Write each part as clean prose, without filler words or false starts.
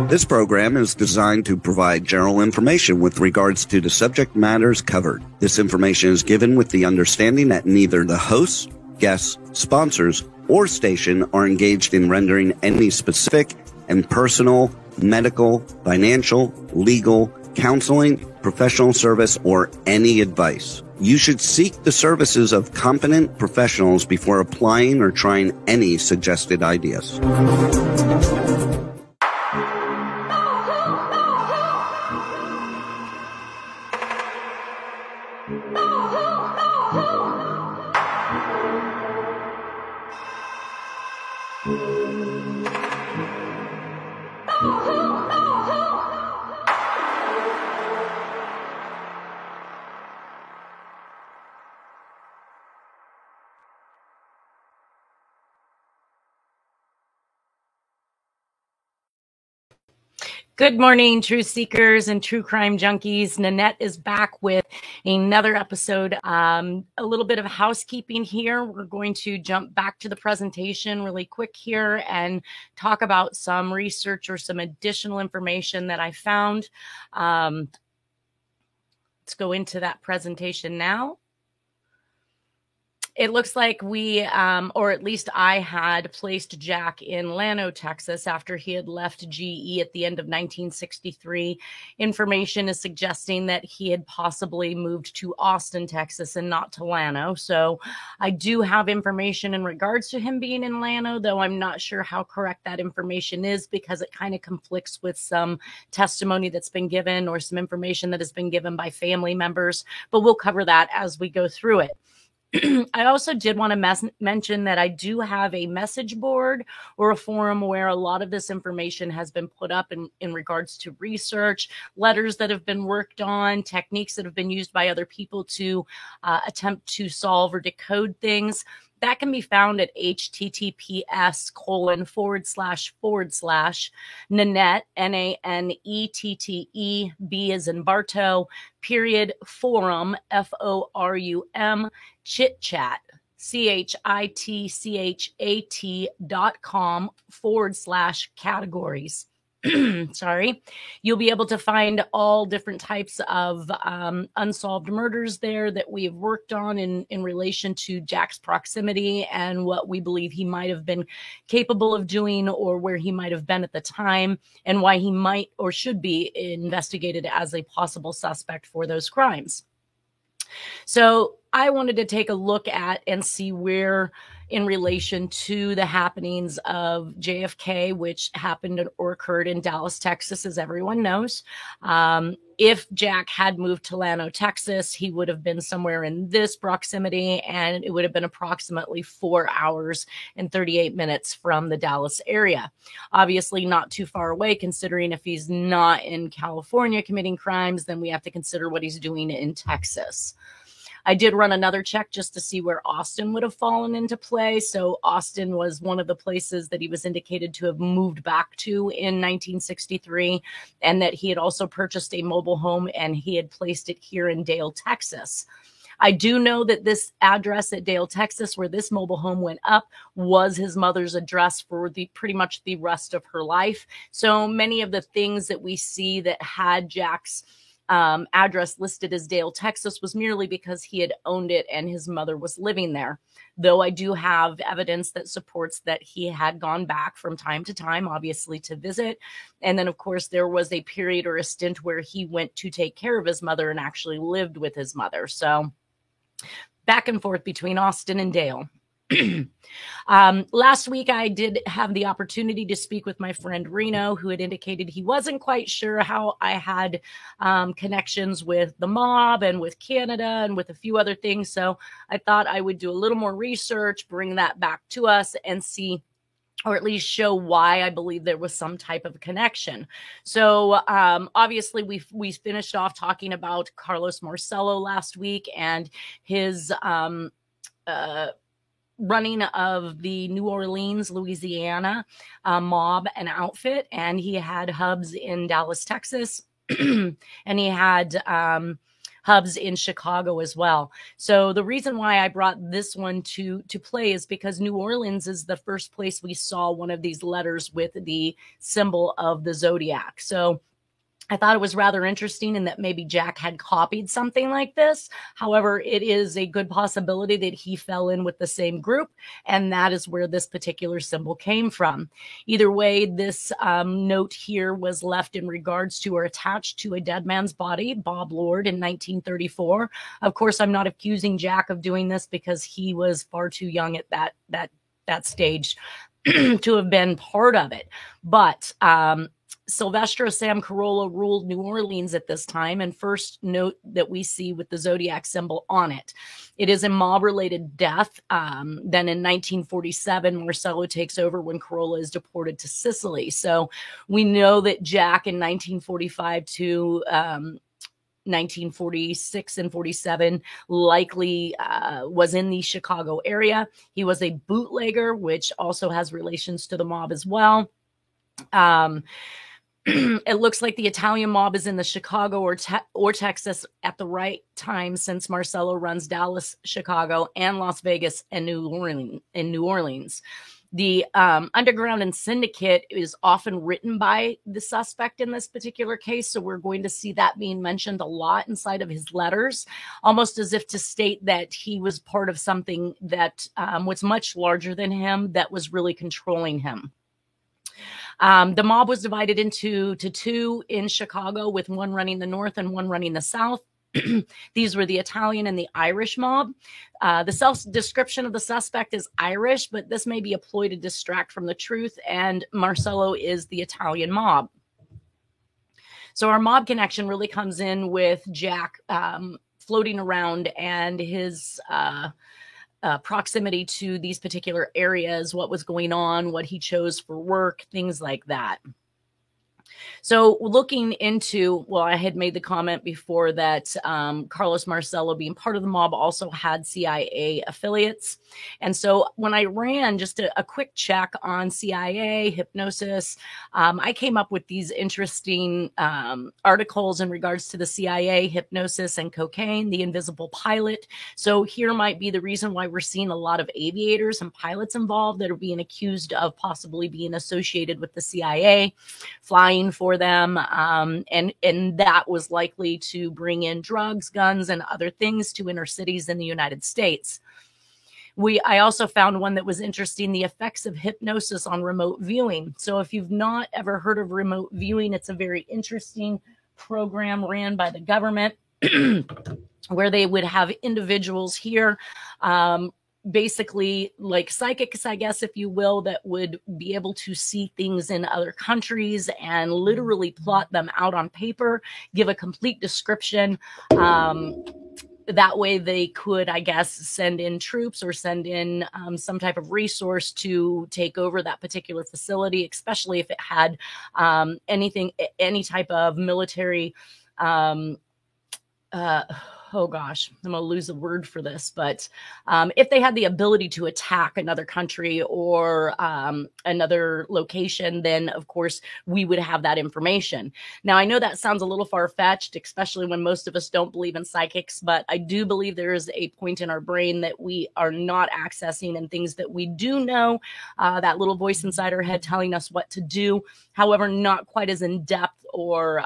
This program is designed to provide general information with regards to the subject matters covered. This information is given with the understanding that neither the hosts, guests, sponsors, or station are engaged in rendering any specific and personal, medical, financial, legal, counseling, professional service, or any advice. You should seek the services of competent professionals before applying or trying any suggested ideas. Good morning, truth seekers and true crime junkies. Nanette is back with another episode. A little bit of housekeeping here. We're going to jump back to the presentation really quick here and talk about some research or some additional information that I found. Let's go into that presentation now. It looks like we, or at least I had placed Jack in Llano, Texas after he had left GE at the end of 1963. Information is suggesting that he had possibly moved to Austin, Texas and not to Llano. So I do have information in regards to him being in Llano, though I'm not sure how correct that information is because it kind of conflicts with some testimony that's been given or some information that has been given by family members. But we'll cover that as we go through it. I also did want to mention that I do have a message board or a forum where a lot of this information has been put up in regards to research, letters that have been worked on, techniques that have been used by other people to attempt to solve or decode things. That can be found at https:// Nanette, NANETTE, B as in Bartow, _forum, FORUM, chit chat, CHITCHAT.com /categories. Sorry, you'll be able to find all different types of unsolved murders there that we have worked on in relation to Jack's proximity and what we believe he might have been capable of doing or where he might have been at the time and why he might or should be investigated as a possible suspect for those crimes. So I wanted to take a look at and see where in relation to the happenings of JFK, which happened or occurred in Dallas, Texas, as everyone knows. If Jack had moved to Llano, Texas, he would have been somewhere in this proximity, and it would have been approximately 4 hours and 38 minutes from the Dallas area. Obviously not too far away, considering if he's not in California committing crimes, then we have to consider what he's doing in Texas. I did run another check just to see where Austin would have fallen into play. So Austin was one of the places that he was indicated to have moved back to in 1963, and that he had also purchased a mobile home and he had placed it here in Dale, Texas. I do know that this address at Dale, Texas, where this mobile home went up, was his mother's address for pretty much the rest of her life. So many of the things that we see that had Jack's address listed as Dale, Texas was merely because he had owned it and his mother was living there. Though I do have evidence that supports that he had gone back from time to time, obviously to visit. And then, of course, there was a period or a stint where he went to take care of his mother and actually lived with his mother. So back and forth between Austin and Dale. Last week, I did have the opportunity to speak with my friend Reno, who had indicated he wasn't quite sure how I had connections with the mob and with Canada and with a few other things. So I thought I would do a little more research, bring that back to us and see, or at least show why I believe there was some type of connection. So obviously we finished off talking about Carlos Marcello last week and his running of the New Orleans, Louisiana mob and outfit. And he had hubs in Dallas, Texas. And he had hubs in Chicago as well. So the reason why I brought this one to play is because New Orleans is the first place we saw one of these letters with the symbol of the zodiac. So I thought it was rather interesting in that maybe Jack had copied something like this. However, it is a good possibility that he fell in with the same group, and that is where this particular symbol came from. Either way, this note here was left in regards to or attached to a dead man's body, Bob Lord, in 1934. Of course, I'm not accusing Jack of doing this because he was far too young at that stage to have been part of it. But Silvestro Sam Carolla ruled New Orleans at this time, and first note that we see with the zodiac symbol on it. It is a mob-related death. Then in 1947, Marcello takes over when Carolla is deported to Sicily. So we know that Jack in 1945 to 1946 and 47 likely was in the Chicago area. He was a bootlegger, which also has relations to the mob as well. It looks like the Italian mob is in the Chicago or Texas at the right time, since Marcello runs Dallas, Chicago, and Las Vegas and New Orleans. The underground and syndicate is often written by the suspect in this particular case, so we're going to see that being mentioned a lot inside of his letters, almost as if to state that he was part of something that was much larger than him, that was really controlling him. The mob was divided into two in Chicago, with one running the north and one running the south. These were the Italian and the Irish mob. The self-description of the suspect is Irish, but this may be a ploy to distract from the truth, and Marcello is the Italian mob. So our mob connection really comes in with Jack floating around and his proximity to these particular areas, what was going on, what he chose for work, things like that. So looking into, well, I had made the comment before that Carlos Marcello, being part of the mob, also had CIA affiliates. And so when I ran just a quick check on CIA, hypnosis, I came up with these interesting articles in regards to the CIA, hypnosis, and cocaine, the invisible pilot. So here might be the reason why we're seeing a lot of aviators and pilots involved that are being accused of possibly being associated with the CIA, flying for them, and that was likely to bring in drugs, guns, and other things to inner cities in the United States. I also found one that was interesting, the effects of hypnosis on remote viewing. So if you've not ever heard of remote viewing, it's a very interesting program ran by the government where they would have individuals here, basically like psychics, I guess, if you will, that would be able to see things in other countries and literally plot them out on paper, give a complete description. That way they could, I guess, send in troops or send in some type of resource to take over that particular facility, especially if it had any type of military, oh gosh, I'm going to lose a word for this, but if they had the ability to attack another country or another location, then of course we would have that information. Now, I know that sounds a little far-fetched, especially when most of us don't believe in psychics, but I do believe there is a point in our brain that we are not accessing, and things that we do know, that little voice inside our head telling us what to do, however, not quite as in-depth or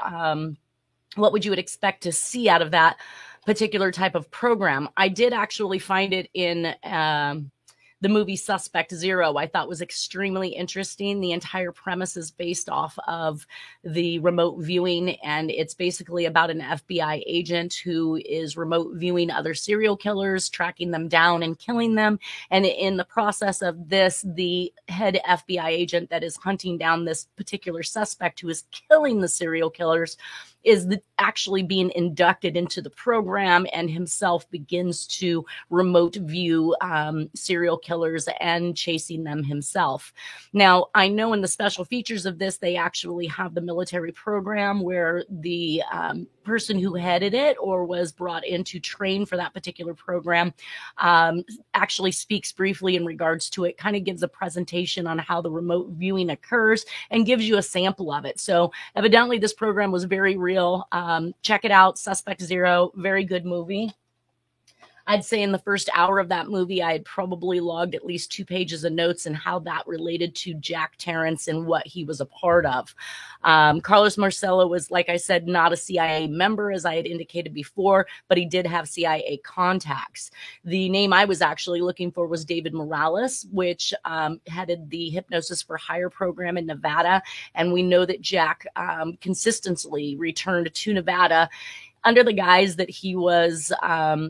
what would you would expect to see out of that particular type of program. I did actually find it in the movie Suspect Zero. I thought was extremely interesting. The entire premise is based off of the remote viewing, and it's basically about an FBI agent who is remote viewing other serial killers, tracking them down and killing them. And in the process of this, the head FBI agent that is hunting down this particular suspect who is killing the serial killers is actually being inducted into the program, and himself begins to remote view serial killers and chasing them himself. Now, I know in the special features of this, they actually have the military program where the person who headed it or was brought in to train for that particular program actually speaks briefly in regards to it, kind of gives a presentation on how the remote viewing occurs and gives you a sample of it. So evidently this program was very real. Check it out, Suspect Zero, very good movie. I'd say in the first hour of that movie, I had probably logged at least 2 pages of notes and how that related to Jack Tarrance and what he was a part of. Carlos Marcello was, like I said, not a CIA member, as I had indicated before, but he did have CIA contacts. The name I was actually looking for was David Morales, which headed the Hypnosis for Hire program in Nevada. And we know that Jack consistently returned to Nevada under the guise that he was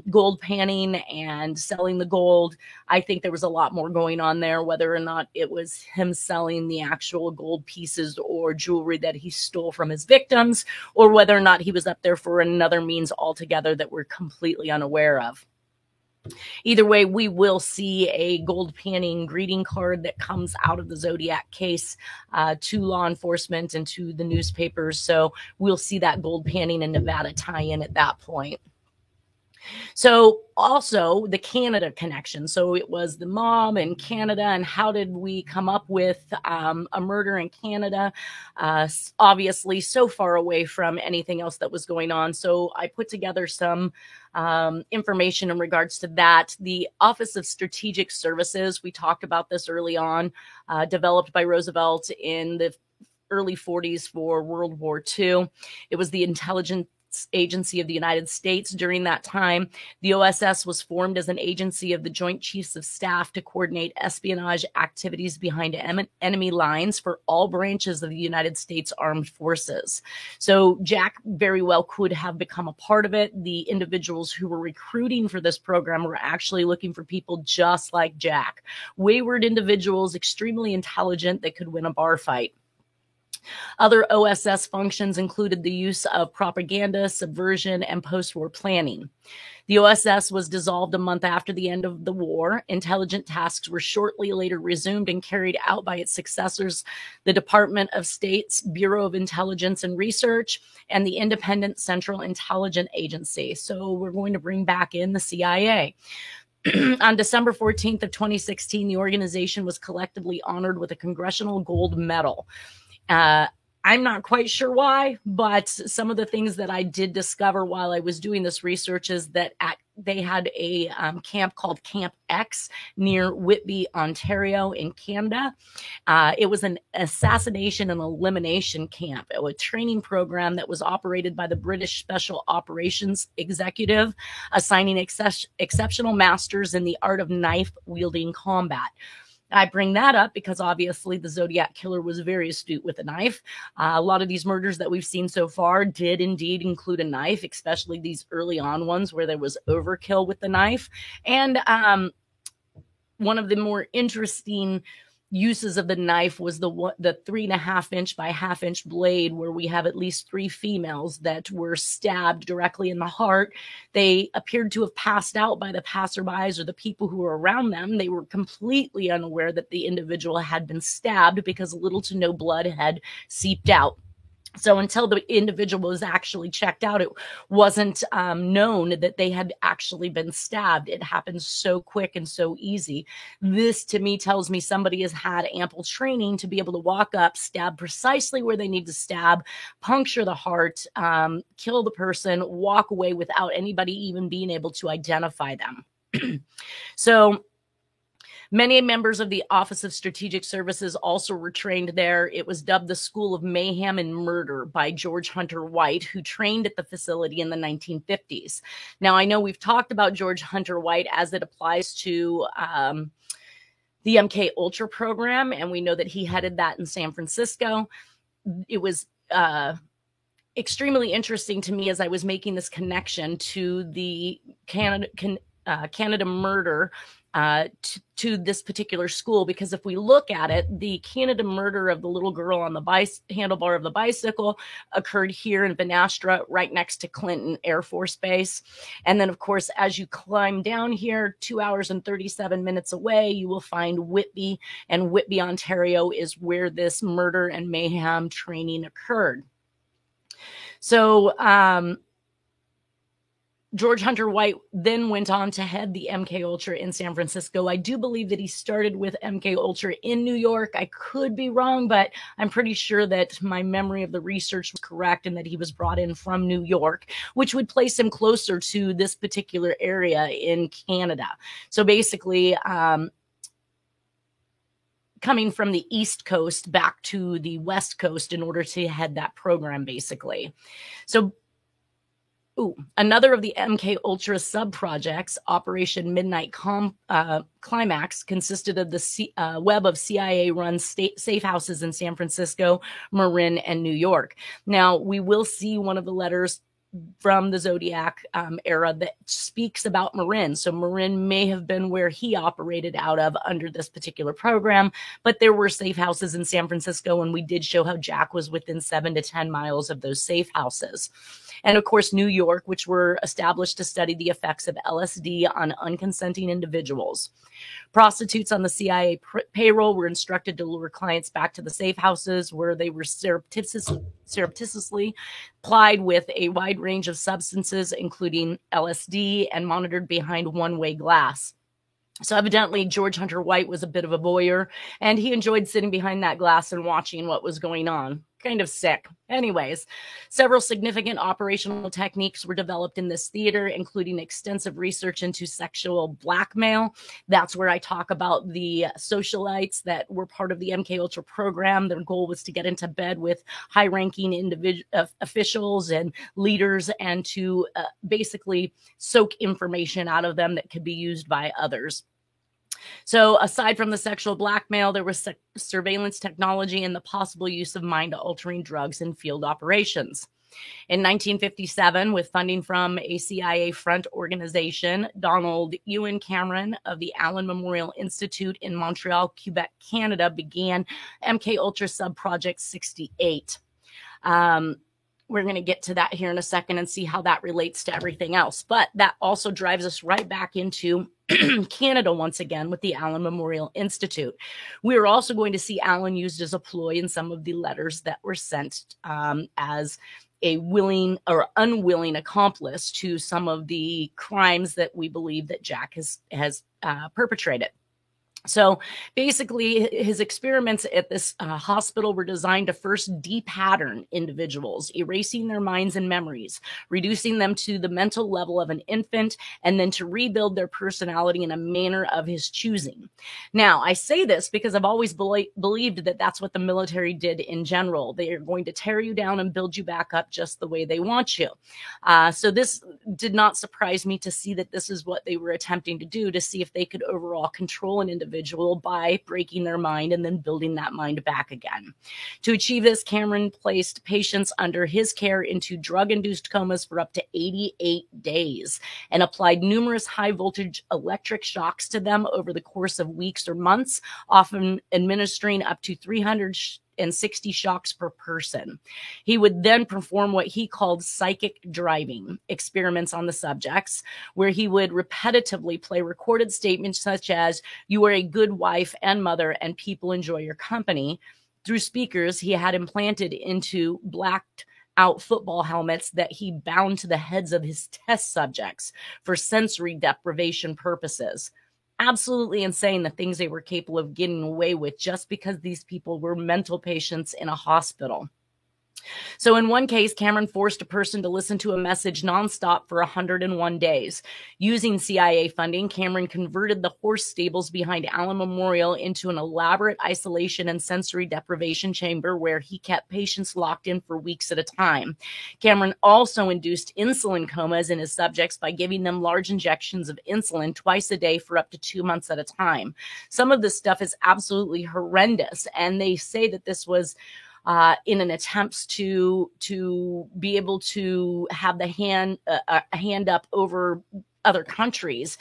gold panning and selling the gold. I think there was a lot more going on there, whether or not it was him selling the actual gold pieces or jewelry that he stole from his victims, or whether or not he was up there for another means altogether that we're completely unaware of. Either way, we will see a gold panning greeting card that comes out of the Zodiac case to law enforcement and to the newspapers. So we'll see that gold panning in Nevada tie in at that point. So also the Canada connection. So it was the mom in Canada, and how did we come up with a murder in Canada? Obviously so far away from anything else that was going on. So I put together some information in regards to that. The Office of Strategic Services, we talked about this early on, developed by Roosevelt in the early 40s for World War II. It was the intelligence agency of the United States during that time. The OSS was formed as an agency of the Joint Chiefs of Staff to coordinate espionage activities behind enemy lines for all branches of the United States Armed Forces. So Jack very well could have become a part of it. The individuals who were recruiting for this program were actually looking for people just like Jack, wayward individuals, extremely intelligent, that could win a bar fight. Other OSS functions included the use of propaganda, subversion, and post-war planning. The OSS was dissolved a month after the end of the war. Intelligent tasks were shortly later resumed and carried out by its successors, the Department of State's Bureau of Intelligence and Research, and the Independent Central Intelligence Agency. So we're going to bring back in the CIA. On December 14th of 2016, the organization was collectively honored with a Congressional Gold Medal. I'm not quite sure why, but some of the things that I did discover while I was doing this research is that they had a camp called Camp X near Whitby, Ontario in Canada. It was an assassination and elimination camp, a training program that was operated by the British Special Operations Executive, assigning exceptional masters in the art of knife-wielding combat. I bring that up because obviously the Zodiac Killer was very astute with a knife. A lot of these murders that we've seen so far did indeed include a knife, especially these early on ones where there was overkill with the knife. And one of the more interesting uses of the knife was the 3.5 inch by 1/2 inch blade, where we have at least 3 females that were stabbed directly in the heart. They appeared to have passed out by the passerbys or the people who were around them. They were completely unaware that the individual had been stabbed because little to no blood had seeped out. So until the individual was actually checked out, it wasn't known that they had actually been stabbed. It happened so quick and so easy. This, to me, tells me somebody has had ample training to be able to walk up, stab precisely where they need to stab, puncture the heart, kill the person, walk away without anybody even being able to identify them. So many members of the Office of Strategic Services also were trained there. It was dubbed the School of Mayhem and Murder by George Hunter White, who trained at the facility in the 1950s. Now, I know we've talked about George Hunter White as it applies to the MK Ultra program, and we know that he headed that in San Francisco. It was extremely interesting to me as I was making this connection to the Canada murder to this particular school, because if we look at it, the Canada murder of the little girl on the handlebar of the bicycle occurred here in Banastra, right next to Clinton Air Force Base. And then, of course, as you climb down here, 2 hours and 37 minutes away, you will find Whitby, and Whitby, Ontario is where this murder and mayhem training occurred. So George Hunter White then went on to head the MK Ultra in San Francisco. I do believe that he started with MK Ultra in New York. I could be wrong, but I'm pretty sure that my memory of the research was correct and that he was brought in from New York, which would place him closer to this particular area in Canada. So basically, coming from the East Coast back to the West Coast in order to head that program, basically. So another of the MK Ultra sub-projects, Operation Midnight Climax, consisted of the web of CIA-run safe houses in San Francisco, Marin, and New York. Now, we will see one of the letters from the Zodiac era that speaks about Marin. So Marin may have been where he operated out of under this particular program, but there were safe houses in San Francisco, and we did show how Jack was within 7 to 10 miles of those safe houses. And of course, New York, which were established to study the effects of LSD on unconsenting individuals. Prostitutes on the CIA payroll were instructed to lure clients back to the safe houses where they were surreptitiously plied with a wide range of substances, including LSD, and monitored behind one-way glass. So evidently, George Hunter White was a bit of a voyeur, and he enjoyed sitting behind that glass and watching what was going on. Kind of sick. Anyways, several significant operational techniques were developed in this theater, including extensive research into sexual blackmail. That's where I talk about the socialites that were part of the MK Ultra program. Their goal was to get into bed with high-ranking officials and leaders and to basically soak information out of them that could be used by others. So aside from the sexual blackmail, there was surveillance technology and the possible use of mind-altering drugs in field operations. In 1957, with funding from a CIA front organization, Donald Ewan Cameron of the Allen Memorial Institute in Montreal, Quebec, Canada, began MK Ultra Subproject 68. We're going to get to that here in a second and see how that relates to everything else. But that also drives us right back into Canada once again with the Allen Memorial Institute. We are also going to see Allen used as a ploy in some of the letters that were sent as a willing or unwilling accomplice to some of the crimes that we believe that Jack has perpetrated. So basically, his experiments at this hospital were designed to first de-pattern individuals, erasing their minds and memories, reducing them to the mental level of an infant, and then to rebuild their personality in a manner of his choosing. Now, I say this because I've always believed that that's what the military did in general. They are going to tear you down and build you back up just the way they want you. So this did not surprise me to see that this is what they were attempting to do, to see if they could overall control an individual by breaking their mind and then building that mind back again. To achieve this, Cameron placed patients under his care into drug-induced comas for up to 88 days and applied numerous high-voltage electric shocks to them over the course of weeks or months, often administering up to 360 shocks per person. He would then perform what he called psychic driving experiments on the subjects, where he would repetitively play recorded statements such as, "You are a good wife and mother, and people enjoy your company," through speakers he had implanted into blacked out football helmets that he bound to the heads of his test subjects for sensory deprivation purposes. Absolutely insane, the things they were capable of getting away with just because these people were mental patients in a hospital. So in one case, Cameron forced a person to listen to a message nonstop for 101 days. Using CIA funding, Cameron converted the horse stables behind Allen Memorial into an elaborate isolation and sensory deprivation chamber where he kept patients locked in for weeks at a time. Cameron also induced insulin comas in his subjects by giving them large injections of insulin twice a day for up to 2 months at a time. Some of this stuff is absolutely horrendous, and they say that this was in an attempt to be able to have the hand up over other countries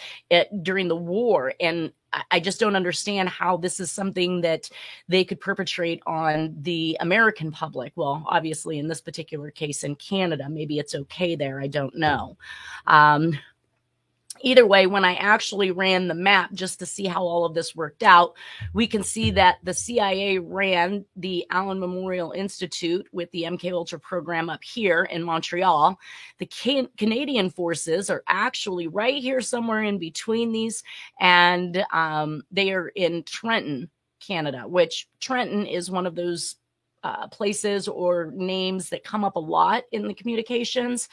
during the war. And I just don't understand how this is something that they could perpetrate on the American public. Well, obviously, in this particular case in Canada, maybe it's okay there. I don't know. Either way, when I actually ran the map just to see how all of this worked out, we can see that the CIA ran the Allen Memorial Institute with the MKUltra program up here in Montreal. The Canadian forces are actually right here somewhere in between these, and they are in Trenton, Canada, which Trenton is one of those places or names that come up a lot in the communications.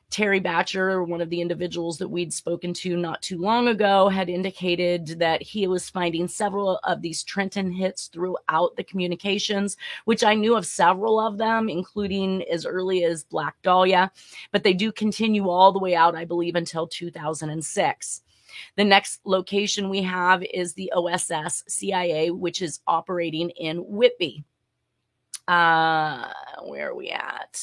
Terry Batcher, one of the individuals that we'd spoken to not too long ago, had indicated that he was finding several of these Trenton hits throughout the communications, which I knew of several of them, including as early as Black Dahlia, but they do continue all the way out, I believe, until 2006. The next location we have is the OSS CIA, which is operating in Whitby. Where are we at?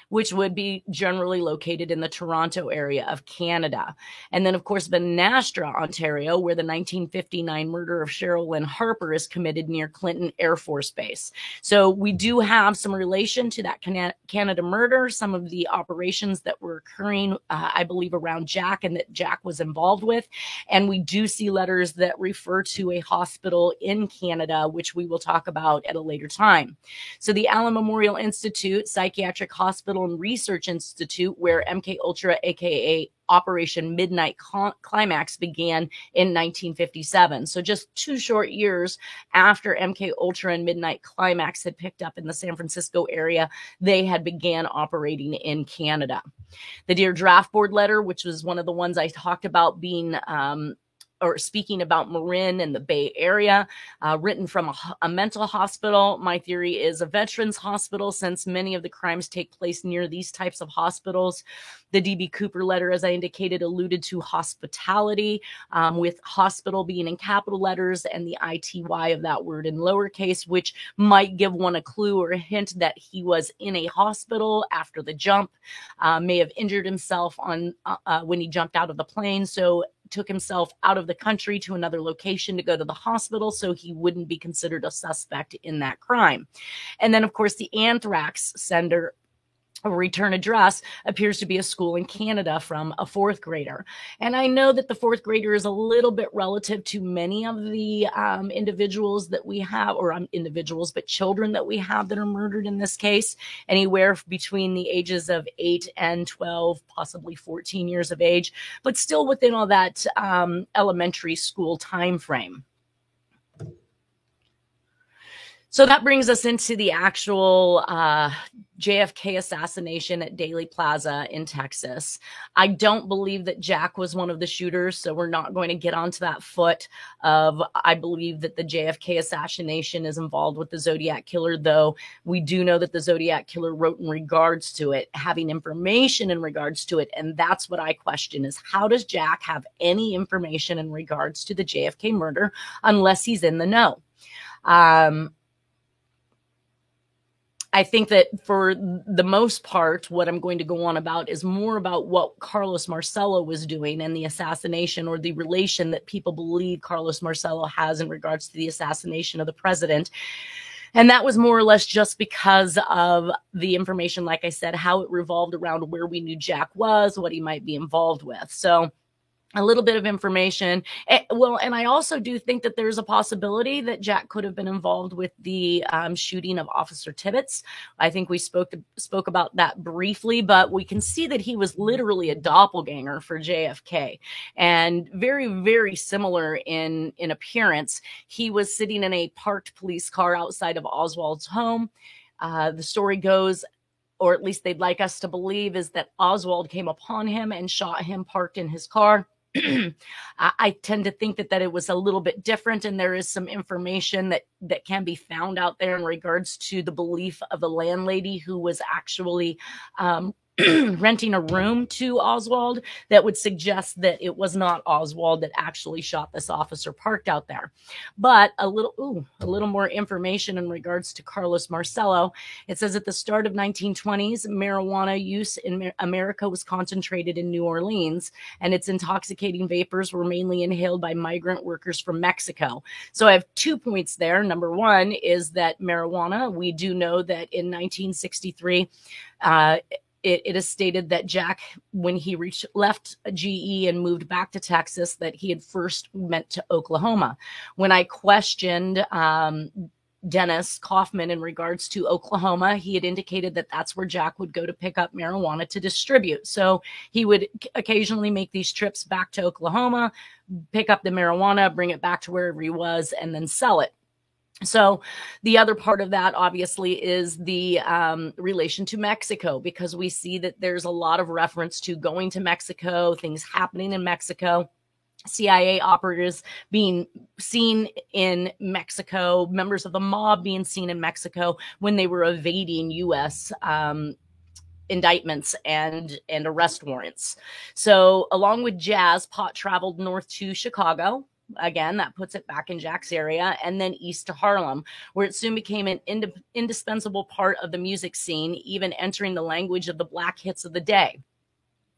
Which would be generally located in the Toronto area of Canada. And then, of course, Banastra, Ontario, where the 1959 murder of Cheryl Lynn Harper is committed near Clinton Air Force Base. So we do have some relation to that Canada murder, some of the operations that were occurring, I believe, around Jack and that Jack was involved with. And we do see letters that refer to a hospital in Canada, which we will talk about at a later time. So the Allen Memorial Institute, Psychiatric Hospital and Research Institute, where MKUltra, aka Operation Midnight Climax, began in 1957. So just 2 short years after MKUltra and Midnight Climax had picked up in the San Francisco area, they had began operating in Canada. The Dear Draft Board letter, which was one of the ones I talked about being or speaking about Marin and the Bay Area, written from a mental hospital. My theory is a veterans hospital, since many of the crimes take place near these types of hospitals. The D.B. Cooper letter, as I indicated, alluded to hospitality, with hospital being in capital letters and the ITY of that word in lowercase, which might give one a clue or a hint that he was in a hospital after the jump, may have injured himself on when he jumped out of the plane. So took himself out of the country to another location to go to the hospital, so he wouldn't be considered a suspect in that crime. And then, of course, the anthrax sender return address appears to be a school in Canada from a 4th grader. And I know that the 4th grader is a little bit relative to many of the individuals that we have, or individuals, but children that we have that are murdered in this case, anywhere between the ages of 8 and 12, possibly 14 years of age, but still within all that elementary school time frame. So that brings us into the actual JFK assassination at Daley Plaza in Texas. I don't believe that Jack was one of the shooters, so we're not going to get onto that foot of, I believe that the JFK assassination is involved with the Zodiac Killer, though we do know that the Zodiac Killer wrote in regards to it, having information in regards to it, and that's what I question is, how does Jack have any information in regards to the JFK murder unless he's in the know? I think that for the most part, what I'm going to go on about is more about what Carlos Marcello was doing and the assassination, or the relation that people believe Carlos Marcello has in regards to the assassination of the president. And that was more or less just because of the information, like I said, how it revolved around where we knew Jack was, what he might be involved with. So a little bit of information. Well, and I also do think that there's a possibility that Jack could have been involved with the shooting of Officer Tibbetts. I think we spoke about that briefly, but we can see that he was literally a doppelganger for JFK, and very, very similar in appearance. He was sitting in a parked police car outside of Oswald's home. The story goes, or at least they'd like us to believe, is that Oswald came upon him and shot him parked in his car. I tend to think that it was a little bit different, and there is some information that can be found out there in regards to the belief of the landlady who was actually renting a room to Oswald that would suggest that it was not Oswald that actually shot this officer parked out there. But a little more information in regards to Carlos Marcello. It says at the start of 1920s, marijuana use in America was concentrated in New Orleans, and its intoxicating vapors were mainly inhaled by migrant workers from Mexico. So I have 2 points there. Number one is that marijuana, we do know that in 1963, it is stated that Jack, when he left GE and moved back to Texas, that he had first went to Oklahoma. When I questioned Dennis Kaufman in regards to Oklahoma, he had indicated that that's where Jack would go to pick up marijuana to distribute. So he would occasionally make these trips back to Oklahoma, pick up the marijuana, bring it back to wherever he was, and then sell it. So the other part of that, obviously, is the relation to Mexico, because we see that there's a lot of reference to going to Mexico, things happening in Mexico, CIA operatives being seen in Mexico, members of the mob being seen in Mexico when they were evading U.S. Indictments and arrest warrants. So along with Jazz, pot traveled north to Chicago. Again, that puts it back in Jack's area, and then east to Harlem, where it soon became an indispensable part of the music scene, even entering the language of the black hits of the day.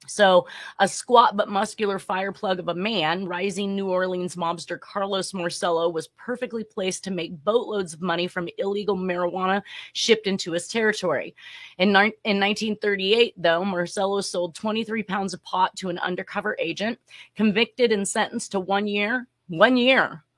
So a squat but muscular fireplug of a man, rising New Orleans mobster Carlos Marcello was perfectly placed to make boatloads of money from illegal marijuana shipped into his territory. In 1938, though, Marcello sold 23 pounds of pot to an undercover agent, convicted and sentenced to 1 year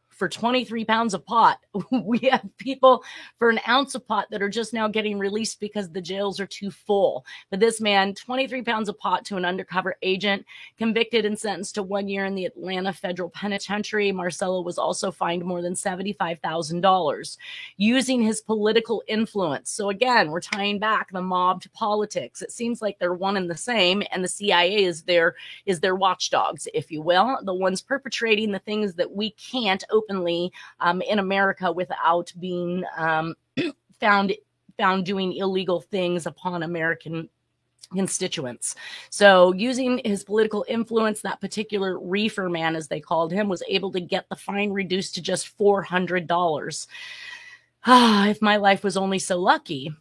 for 23 pounds of pot. We have people for an ounce of pot that are just now getting released because the jails are too full. But this man, 23 pounds of pot to an undercover agent, convicted and sentenced to 1 year in the Atlanta Federal Penitentiary. Marcello was also fined more than $75,000, using his political influence. So again, we're tying back the mob to politics. It seems like they're one and the same, and the CIA is their watchdogs, if you will, the ones perpetrating the things that we can't openly in America without being found doing illegal things upon American constituents. So using his political influence, that particular reefer man, as they called him, was able to get the fine reduced to just $400. If my life was only so lucky.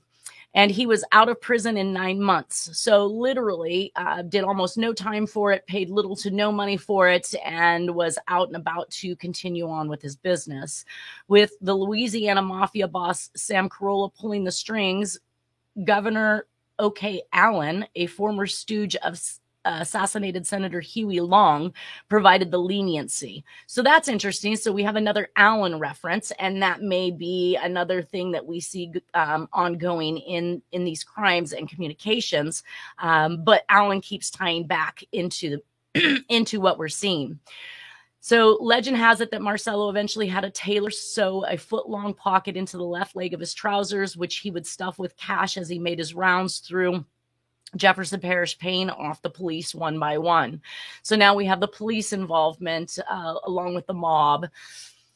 And he was out of prison in 9 months. So literally did almost no time for it, paid little to no money for it, and was out and about to continue on with his business. With the Louisiana mafia boss Sam Carolla pulling the strings, Governor O.K. Allen, a former stooge of assassinated Senator Huey Long, provided the leniency. So that's interesting. So we have another Allen reference, and that may be another thing that we see ongoing in these crimes and communications. But Allen keeps tying back into what we're seeing. So legend has it that Marcello eventually had a tailor sew a foot-long pocket into the left leg of his trousers, which he would stuff with cash as he made his rounds through Jefferson Parish, paying off the police one by one. So now we have the police involvement along with the mob.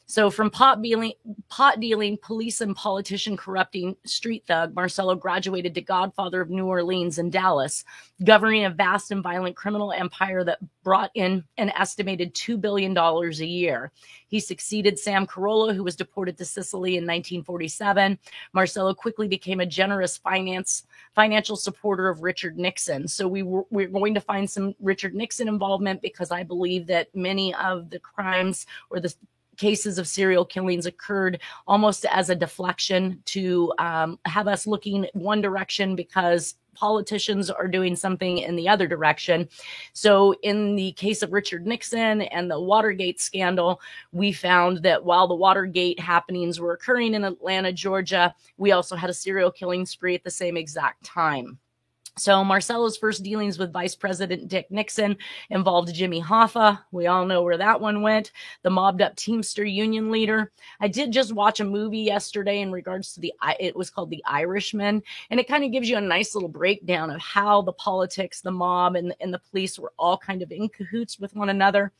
So from pot dealing, police and politician corrupting street thug, Marcello graduated to Godfather of New Orleans and Dallas, governing a vast and violent criminal empire that brought in an estimated $2 billion a year. He succeeded Sam Carolla, who was deported to Sicily in 1947. Marcello quickly became a generous financial supporter of Richard Nixon. So we're going to find some Richard Nixon involvement, because I believe that many of the crimes or the cases of serial killings occurred almost as a deflection to have us looking one direction because politicians are doing something in the other direction. So in the case of Richard Nixon and the Watergate scandal, we found that while the Watergate happenings were occurring in Atlanta, Georgia, we also had a serial killing spree at the same exact time. So Marcello's first dealings with Vice President Dick Nixon involved Jimmy Hoffa. We all know where that one went, the mobbed up Teamster union leader. I did just watch a movie yesterday in regards to it was called The Irishman, and it kind of gives you a nice little breakdown of how the politics, the mob, and the police were all kind of in cahoots with one another.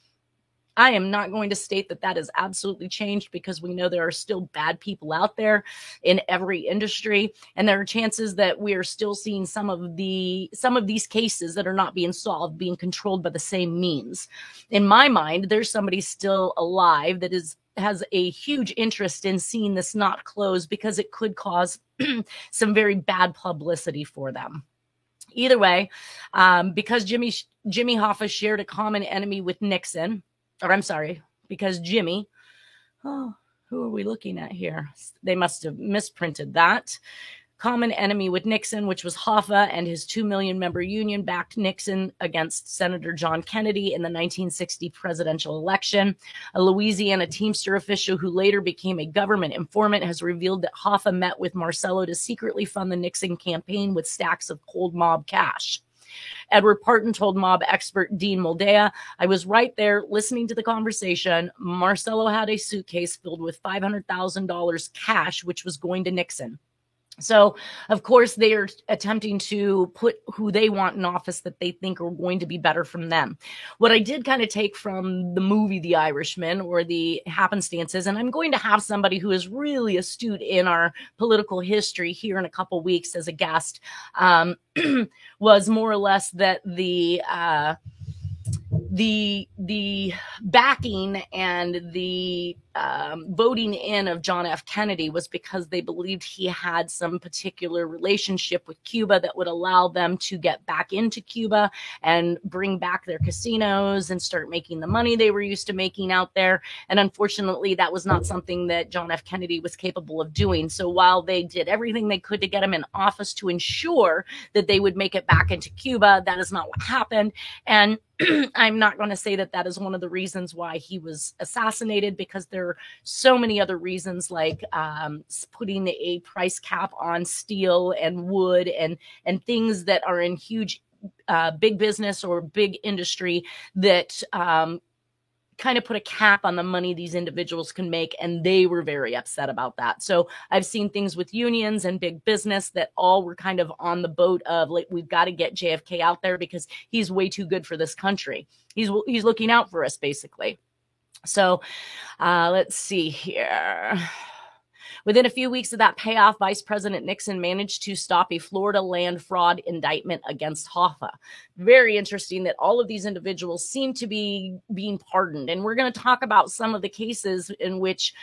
I am not going to state that that has absolutely changed, because we know there are still bad people out there in every industry, and there are chances that we are still seeing some of these cases that are not being solved being controlled by the same means. In my mind, there's somebody still alive that has a huge interest in seeing this not close, because it could cause some very bad publicity for them. Either way, because Jimmy Hoffa shared a common enemy with Nixon, because Jimmy, who are we looking at here? They must have misprinted that. common enemy with Nixon, which was Hoffa and his 2 million member union, backed Nixon against Senator John Kennedy in the 1960 presidential election. A Louisiana Teamster official who later became a government informant has revealed that Hoffa met with Marcello to secretly fund the Nixon campaign with stacks of cold mob cash. Edward Parton told mob expert Dean Moldea, "I was right there listening to the conversation. Marcello had a suitcase filled with $500,000 cash, which was going to Nixon." So, of course, they are attempting to put who they want in office that they think are going to be better from them. What I did kind of take from the movie The Irishman, or the happenstances, and I'm going to have somebody who is really astute in our political history here in a couple weeks as a guest, was more or less that the backing and the voting in of John F. Kennedy was because they believed he had some particular relationship with Cuba that would allow them to get back into Cuba and bring back their casinos and start making the money they were used to making out there. And unfortunately, that was not something that John F. Kennedy was capable of doing. So while they did everything they could to get him in office to ensure that they would make it back into Cuba, that is not what happened. And I'm not going to say that that is one of the reasons why he was assassinated, because there are so many other reasons, like putting a price cap on steel and wood and things that are in huge big business or big industry that kind of put a cap on the money these individuals can make, and they were very upset about that. So I've seen things with unions and big business that all were kind of on the boat of, like, we've got to get JFK out there because he's way too good for this country. He's looking out for us, basically. So let's see here. Within a few weeks of that payoff, Vice President Nixon managed to stop a Florida land fraud indictment against Hoffa. Very interesting that all of these individuals seem to be being pardoned. And we're going to talk about some of the cases in which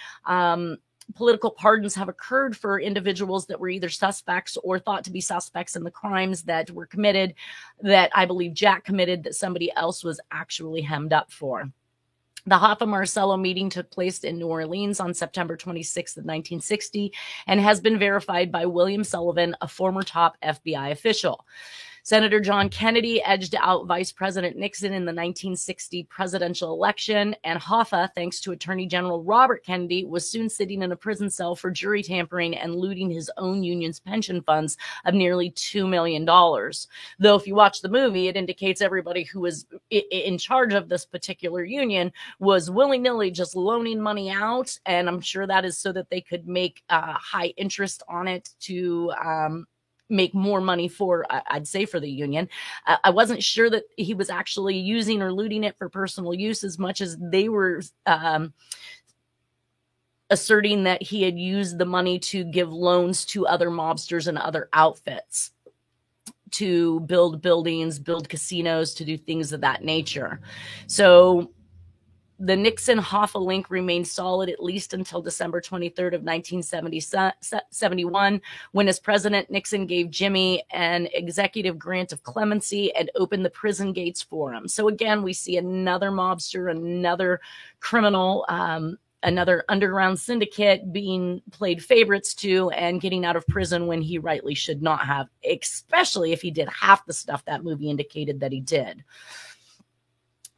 political pardons have occurred for individuals that were either suspects or thought to be suspects in the crimes that were committed, that I believe Jack committed, that somebody else was actually hemmed up for. The Hoffa-Marcello meeting took place in New Orleans on September 26th of 1960 and has been verified by William Sullivan, a former top FBI official. Senator John Kennedy edged out Vice President Nixon in the 1960 presidential election, and Hoffa, thanks to Attorney General Robert Kennedy, was soon sitting in a prison cell for jury tampering and looting his own union's pension funds of nearly $2 million. Though if you watch the movie, it indicates everybody who was in charge of this particular union was willy-nilly just loaning money out, and I'm sure that is so that they could make high interest on it to make more money for, I'd say, for the union. I wasn't sure that he was actually using or looting it for personal use as much as they were asserting that he had used the money to give loans to other mobsters and other outfits to build buildings, build casinos, to do things of that nature. So the Nixon-Hoffa link remained solid at least until December 23rd of 1971, when as president, Nixon gave Jimmy an executive grant of clemency and opened the prison gates for him. So again, we see another mobster, another criminal, another underground syndicate being played favorites to and getting out of prison when he rightly should not have, especially if he did half the stuff that movie indicated that he did.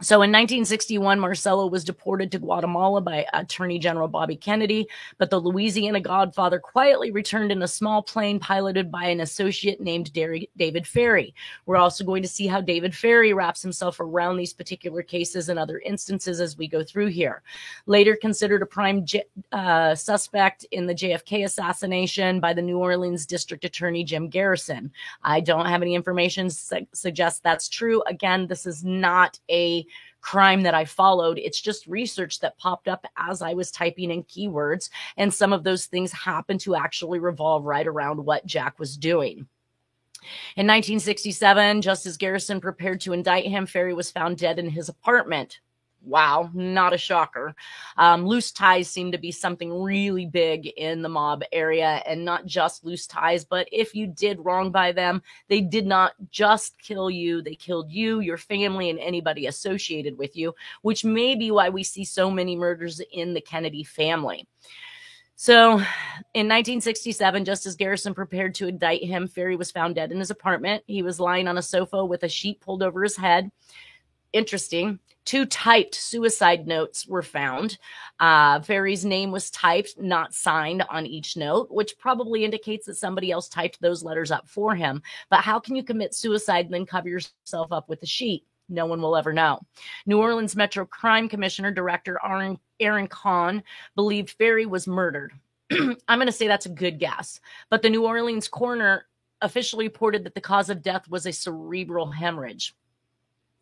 So in 1961, Marcello was deported to Guatemala by Attorney General Bobby Kennedy, but the Louisiana Godfather quietly returned in a small plane piloted by an associate named David Ferry. We're also going to see how David Ferry wraps himself around these particular cases and other instances as we go through here. Later considered a prime suspect in the JFK assassination by the New Orleans District Attorney Jim Garrison. I don't have any information to suggest that's true. Again, this is not a crime that I followed. It's just research that popped up as I was typing in keywords, and some of those things happen to actually revolve right around what Jack was doing. In 1967, just as Garrison prepared to indict him, Ferry was found dead in his apartment. Wow, not a shocker. Loose ties seem to be something really big in the mob area, and not just loose ties, but if you did wrong by them, they did not just kill you, they killed you, your family, and anybody associated with you, which may be why we see so many murders in the Kennedy family. So in 1967, just as Garrison prepared to indict him, Ferry was found dead in his apartment. He was lying on a sofa with a sheet pulled over his head. Interesting. 2 typed suicide notes were found. Ferry's name was typed, not signed on each note, which probably indicates that somebody else typed those letters up for him. But how can you commit suicide and then cover yourself up with a sheet? No one will ever know. New Orleans Metro Crime Commissioner Director Aaron Kahn believed Ferry was murdered. I'm going to say that's a good guess. But the New Orleans coroner officially reported that the cause of death was a cerebral hemorrhage.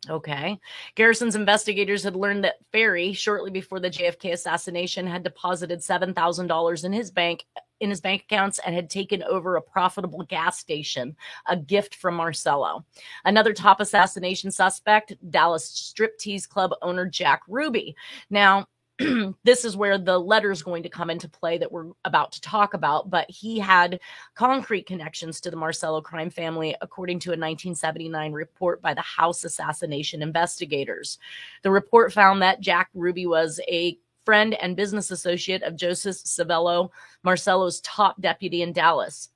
Okay. Garrison's investigators had learned that Ferry, shortly before the JFK assassination, had deposited $7,000 in his bank accounts and had taken over a profitable gas station, a gift from Marcello. Another top assassination suspect, Dallas striptease club owner Jack Ruby. Now, this is where the letter is going to come into play that we're about to talk about, but he had concrete connections to the Marcello crime family, according to a 1979 report by the House assassination investigators. The report found that Jack Ruby was a friend and business associate of Joseph Savello, Marcello's top deputy in Dallas.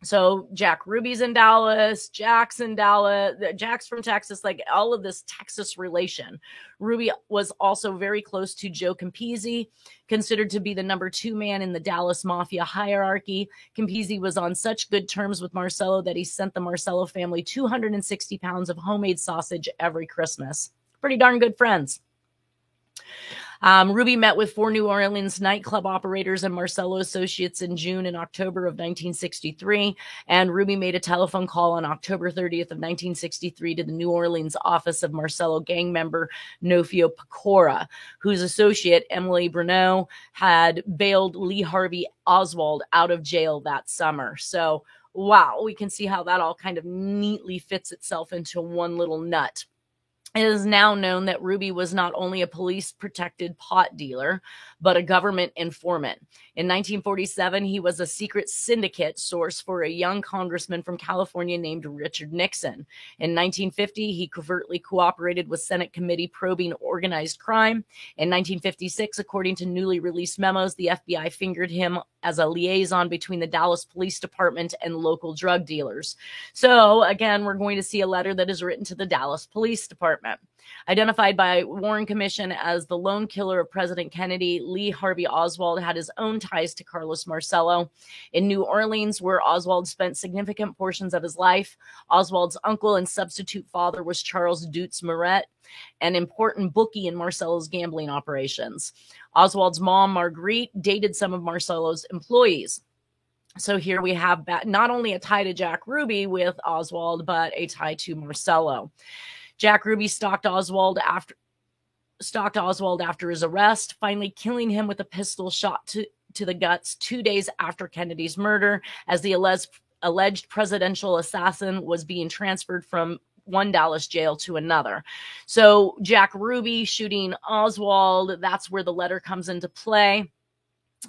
So Jack Ruby's in Dallas, Jack's in Dallas, Jack's from Texas, like all of this Texas relation. Ruby was also very close to Joe Campisi, considered to be the number 2 man in the Dallas mafia hierarchy. Campisi was on such good terms with Marcello that he sent the Marcello family 260 pounds of homemade sausage every Christmas. Pretty darn good friends. Ruby met with 4 New Orleans nightclub operators and Marcello associates in June and October of 1963, and Ruby made a telephone call on October 30th of 1963 to the New Orleans office of Marcello gang member Nofio Pecora, whose associate, Emily Bruneau, had bailed Lee Harvey Oswald out of jail that summer. So, wow, we can see how that all kind of neatly fits itself into one little nut. It is now known that Ruby was not only a police-protected pot dealer, but a government informant. In 1947, he was a secret syndicate source for a young congressman from California named Richard Nixon. In 1950, he covertly cooperated with Senate committee probing organized crime. In 1956, according to newly released memos, the FBI fingered him as a liaison between the Dallas Police Department and local drug dealers. So, again, we're going to see a letter that is written to the Dallas Police Department. Identified by Warren Commission as the lone killer of President Kennedy, Lee Harvey Oswald had his own ties to Carlos Marcello. In New Orleans, where Oswald spent significant portions of his life, Oswald's uncle and substitute father was Charles Dutz Moret, an important bookie in Marcello's gambling operations. Oswald's mom, Marguerite, dated some of Marcello's employees. So here we have not only a tie to Jack Ruby with Oswald, but a tie to Marcello. Jack Ruby stalked Oswald after his arrest, finally killing him with a pistol shot to the guts 2 days after Kennedy's murder, as the alleged presidential assassin was being transferred from one Dallas jail to another. So Jack Ruby shooting Oswald, that's where the letter comes into play.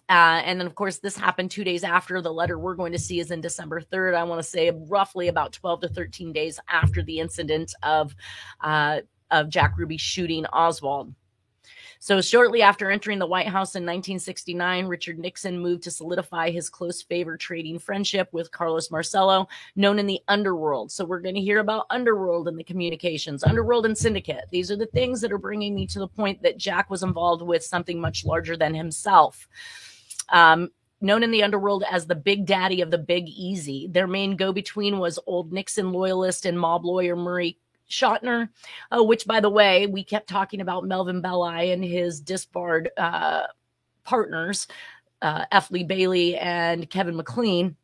And then, of course, this happened 2 days after. The letter we're going to see is in December 3rd. I want to say roughly about 12 to 13 days after the incident of Jack Ruby shooting Oswald. So shortly after entering the White House in 1969, Richard Nixon moved to solidify his close favor trading friendship with Carlos Marcello, known in the underworld. So we're going to hear about underworld in the communications, underworld and syndicate. These are the things that are bringing me to the point that Jack was involved with something much larger than himself. Known in the underworld as the Big Daddy of the Big Easy. Their main go-between was old Nixon loyalist and mob lawyer Murray Schottner, which, by the way, we kept talking about Melvin Belli and his disbarred partners, F. Lee Bailey and Kevin McLean.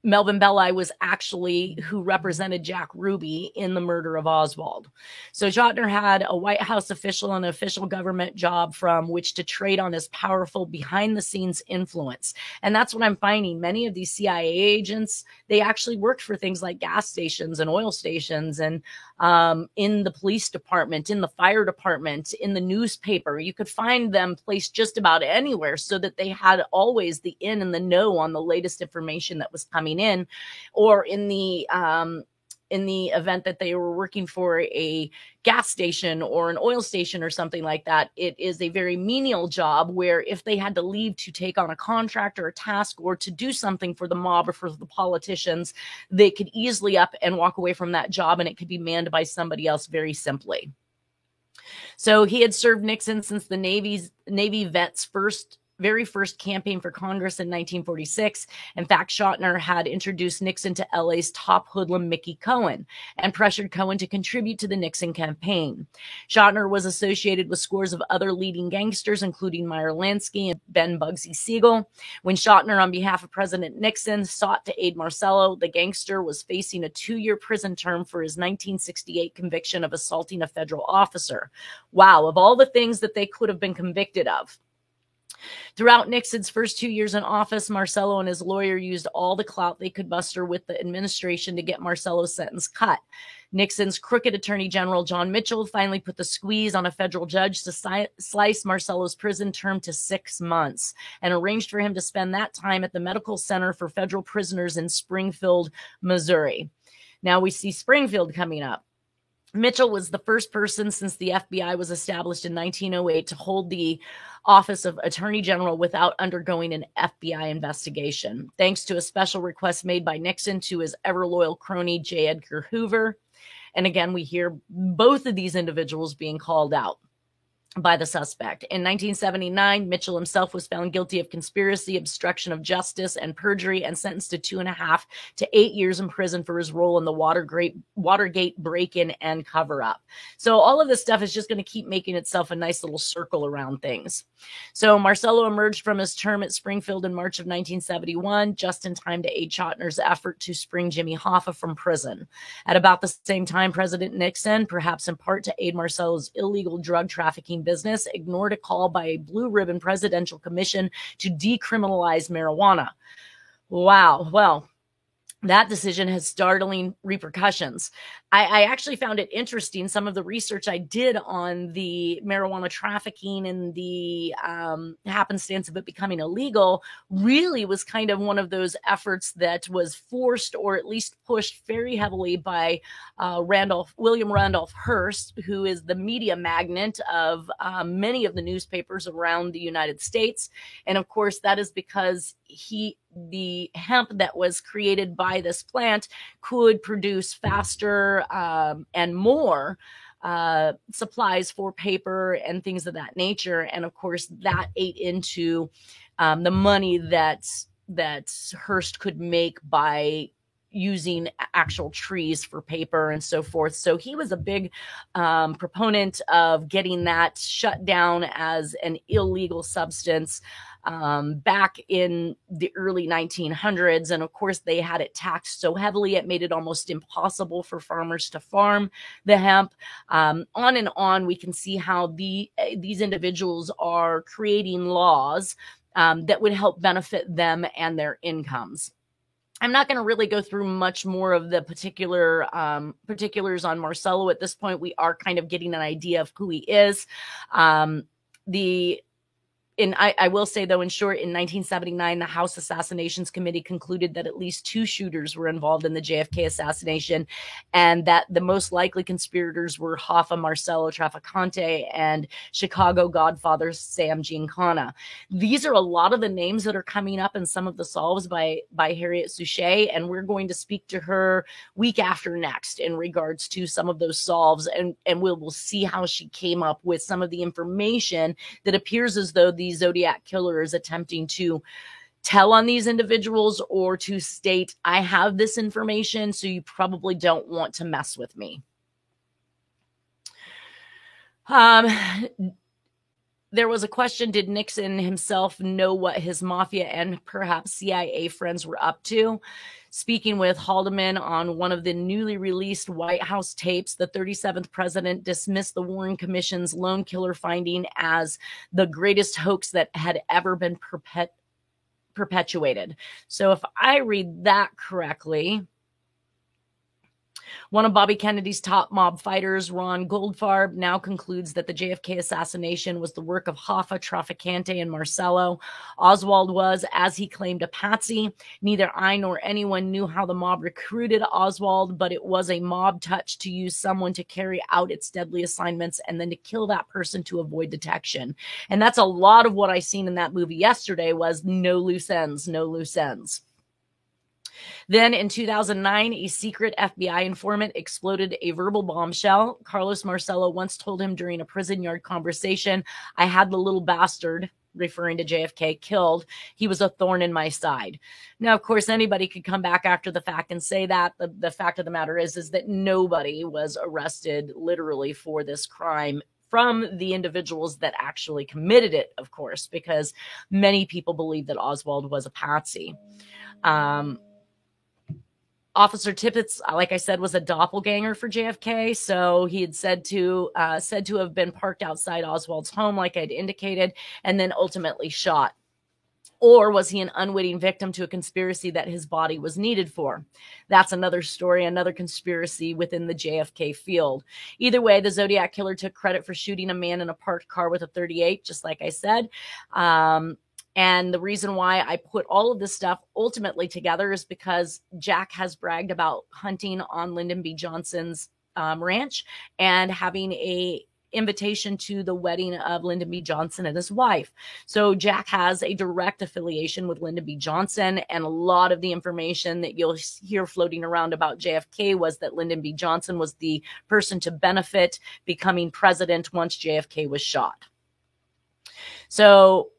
Melvin Belli was actually who represented Jack Ruby in the murder of Oswald. So Schottner had a White House official and an official government job from which to trade on his powerful behind-the-scenes influence. And that's what I'm finding. Many of these CIA agents, they actually worked for things like gas stations and oil stations and in the police department, in the fire department, in the newspaper. You could find them placed just about anywhere so that they had always the in and the know on the latest information that was coming in, or in the in the event that they were working for a gas station or an oil station or something like that, it is a very menial job where if they had to leave to take on a contract or a task or to do something for the mob or for the politicians, they could easily up and walk away from that job, and it could be manned by somebody else very simply. So he had served Nixon since the Navy vet's very first campaign for Congress in 1946. In fact, Schottner had introduced Nixon to LA's top hoodlum Mickey Cohen and pressured Cohen to contribute to the Nixon campaign. Schottner was associated with scores of other leading gangsters, including Meyer Lansky and Ben Bugsy Siegel. When Schottner, on behalf of President Nixon, sought to aid Marcello, the gangster was facing a 2-year prison term for his 1968 conviction of assaulting a federal officer. Wow, of all the things that they could have been convicted of. Throughout Nixon's first 2 years in office, Marcello and his lawyer used all the clout they could muster with the administration to get Marcello's sentence cut. Nixon's crooked Attorney General John Mitchell finally put the squeeze on a federal judge to slice Marcello's prison term to 6 months and arranged for him to spend that time at the Medical Center for Federal Prisoners in Springfield, Missouri. Now we see Springfield coming up. Mitchell was the first person since the FBI was established in 1908 to hold the office of Attorney General without undergoing an FBI investigation, thanks to a special request made by Nixon to his ever-loyal crony J. Edgar Hoover. And again, we hear both of these individuals being called out by the suspect. In 1979, Mitchell himself was found guilty of conspiracy, obstruction of justice, and perjury, and sentenced to 2.5 to 8 years in prison for his role in the Watergate break-in and cover-up. So all of this stuff is just going to keep making itself a nice little circle around things. So Marcello emerged from his term at Springfield in March of 1971, just in time to aid Schottner's effort to spring Jimmy Hoffa from prison. At about the same time, President Nixon, perhaps in part to aid Marcello's illegal drug trafficking business, ignored a call by a blue ribbon presidential commission to decriminalize marijuana. Wow. Well, that decision has startling repercussions. I actually found it interesting. Some of the research I did on the marijuana trafficking and the happenstance of it becoming illegal really was kind of one of those efforts that was forced or at least pushed very heavily by William Randolph Hearst, who is the media magnate of many of the newspapers around the United States. And of course, that is because the hemp that was created by this plant could produce faster and more supplies for paper and things of that nature. And of course, that ate into the money that Hearst could make by using actual trees for paper and so forth. So he was a big proponent of getting that shut down as an illegal substance back in the early 1900s. And of course, they had it taxed so heavily, it made it almost impossible for farmers to farm the hemp. On and on, we can see how these individuals are creating laws that would help benefit them and their incomes. I'm not going to really go through much more of the particulars on Marcello at this point. We are kind of getting an idea of who he is. I will say, though, in short, in 1979, the House Assassinations Committee concluded that at least 2 shooters were involved in the JFK assassination, and that the most likely conspirators were Hoffa, Marcello, Trafficante, and Chicago Godfather Sam Giancana. These are a lot of the names that are coming up in some of the solves by Harriet Suchet, and we're going to speak to her week after next in regards to some of those solves, and we'll see how she came up with some of the information that appears as though the Zodiac killer is attempting to tell on these individuals or to state, I have this information, so you probably don't want to mess with me. There was a question, did Nixon himself know what his mafia and perhaps CIA friends were up to? Speaking with Haldeman on one of the newly released White House tapes, the 37th president dismissed the Warren Commission's lone killer finding as the greatest hoax that had ever been perpetuated. So if I read that correctly, One of Bobby Kennedy's top mob fighters, Ron Goldfarb, now concludes that the JFK assassination was the work of Hoffa, Traficante, and Marcello. Oswald was, as he claimed, a patsy. Neither I nor anyone knew how the mob recruited Oswald, but it was a mob touch to use someone to carry out its deadly assignments and then to kill that person to avoid detection. And that's a lot of what I seen in that movie yesterday was no loose ends, no loose ends. Then in 2009, a secret FBI informant exploded a verbal bombshell. Carlos Marcello once told him during a prison yard conversation, "I had the little bastard," referring to JFK, "killed. He was a thorn in my side." Now, of course, anybody could come back after the fact and say that. The fact of the matter is that nobody was arrested literally for this crime from the individuals that actually committed it, of course, because many people believe that Oswald was a patsy. Officer Tippett, like I said, was a doppelganger for JFK. So he had said to have been parked outside Oswald's home, like I'd indicated, and then ultimately shot. Or was he an unwitting victim to a conspiracy that his body was needed for? That's another story, another conspiracy within the JFK field. Either way, the Zodiac killer took credit for shooting a man in a parked car with a .38, just like I said. And the reason why I put all of this stuff ultimately together is because Jack has bragged about hunting on Lyndon B. Johnson's ranch and having a invitation to the wedding of Lyndon B. Johnson and his wife. So Jack has a direct affiliation with Lyndon B. Johnson, and a lot of the information that you'll hear floating around about JFK was that Lyndon B. Johnson was the person to benefit becoming president once JFK was shot. So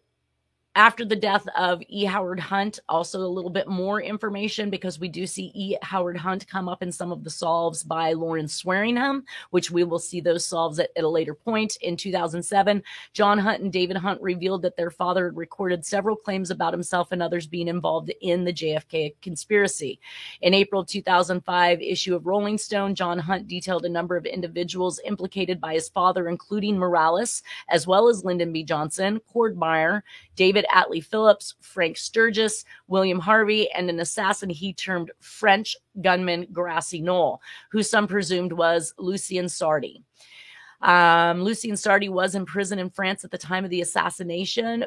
after the death of E. Howard Hunt, also a little bit more information because we do see E. Howard Hunt come up in some of the solves by Lawrence Swearingham, which we will see those solves at a later point. In 2007, John Hunt and David Hunt revealed that their father had recorded several claims about himself and others being involved in the JFK conspiracy. In April 2005 issue of Rolling Stone, John Hunt detailed a number of individuals implicated by his father, including Morales, as well as Lyndon B. Johnson, Cord Meyer, David Atlee Phillips, Frank Sturgis, William Harvey, and an assassin he termed French gunman Grassy Knoll, who some presumed was Lucien Sardy. Lucien Sardy was in prison in France at the time of the assassination,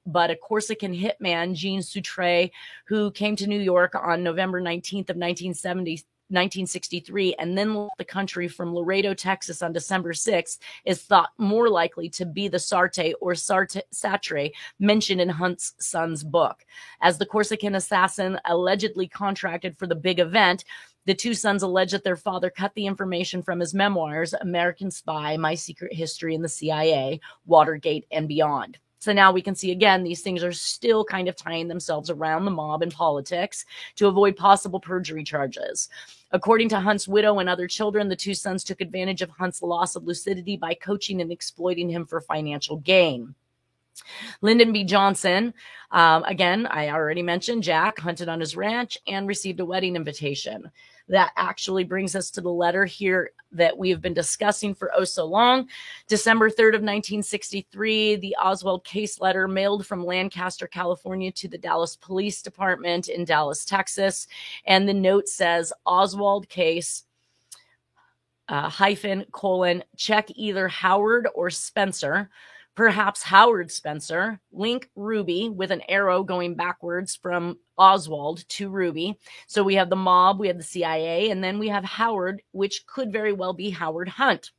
but a Corsican hitman, Jean Sutre, who came to New York on November 19th of 1963 and then left the country from Laredo, Texas on December 6th, is thought more likely to be the Sartre or Satre mentioned in Hunt's son's book. As the Corsican assassin allegedly contracted for the big event, the two sons allege that their father cut the information from his memoirs, American Spy, My Secret History in the CIA, Watergate, and Beyond. So now we can see, again, these things are still kind of tying themselves around the mob and politics to avoid possible perjury charges. According to Hunt's widow and other children, the two sons took advantage of Hunt's loss of lucidity by coaching and exploiting him for financial gain. Lyndon B. Johnson, again, I already mentioned Jack, hunted on his ranch and received a wedding invitation. That actually brings us to the letter here that we have been discussing for oh so long. December 3rd of 1963, the Oswald case letter mailed from Lancaster, California to the Dallas Police Department in Dallas, Texas. And the note says, Oswald case, check either Howard or Spencer, perhaps Howard Spencer, link Ruby with an arrow going backwards from Oswald to Ruby. So we have the mob, we have the CIA, and then we have Howard, which could very well be Howard Hunt.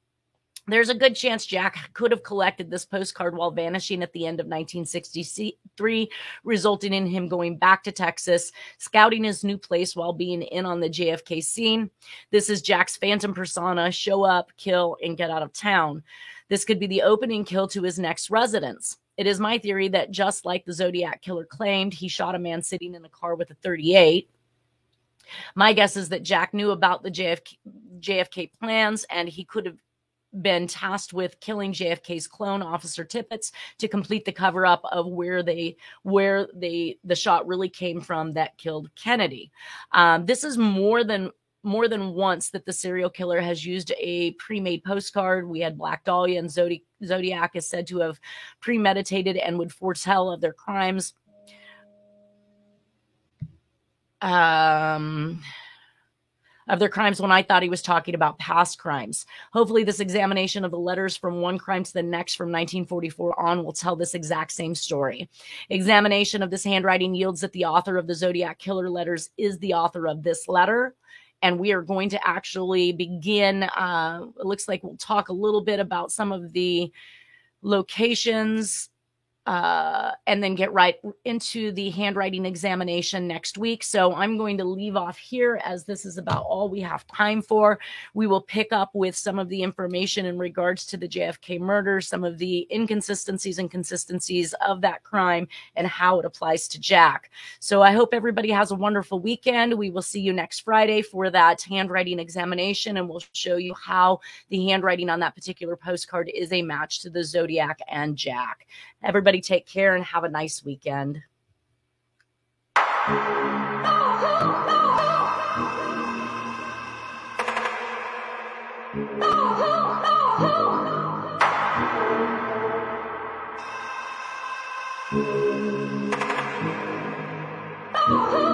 There's a good chance Jack could have collected this postcard while vanishing at the end of 1963, resulting in him going back to Texas, scouting his new place while being in on the JFK scene. This is Jack's phantom persona, show up, kill, and get out of town. This could be the opening kill to his next residence. It is my theory that just like the Zodiac killer claimed, he shot a man sitting in a car with a .38. My guess is that Jack knew about the JFK plans, and he could have been tasked with killing JFK's clone, Officer Tippett, to complete the cover-up of where the shot really came from that killed Kennedy. This is more than once that the serial killer has used a pre-made postcard. We had Black Dahlia, and Zodiac is said to have premeditated and would foretell of their crimes. of their crimes when I thought he was talking about past crimes. Hopefully this examination of the letters from one crime to the next from 1944 on will tell this exact same story. Examination of this handwriting yields that the author of the Zodiac Killer letters is the author of this letter. And we are going to actually begin, it looks like we'll talk a little bit about some of the locations, and then get right into the handwriting examination next week. So I'm going to leave off here as this is about all we have time for. We will pick up with some of the information in regards to the JFK murder, some of the inconsistencies and consistencies of that crime and how it applies to Jack. So I hope everybody has a wonderful weekend. We will see you next Friday for that handwriting examination, and we'll show you how the handwriting on that particular postcard is a match to the Zodiac and Jack. Everybody take care and have a nice weekend. Oh,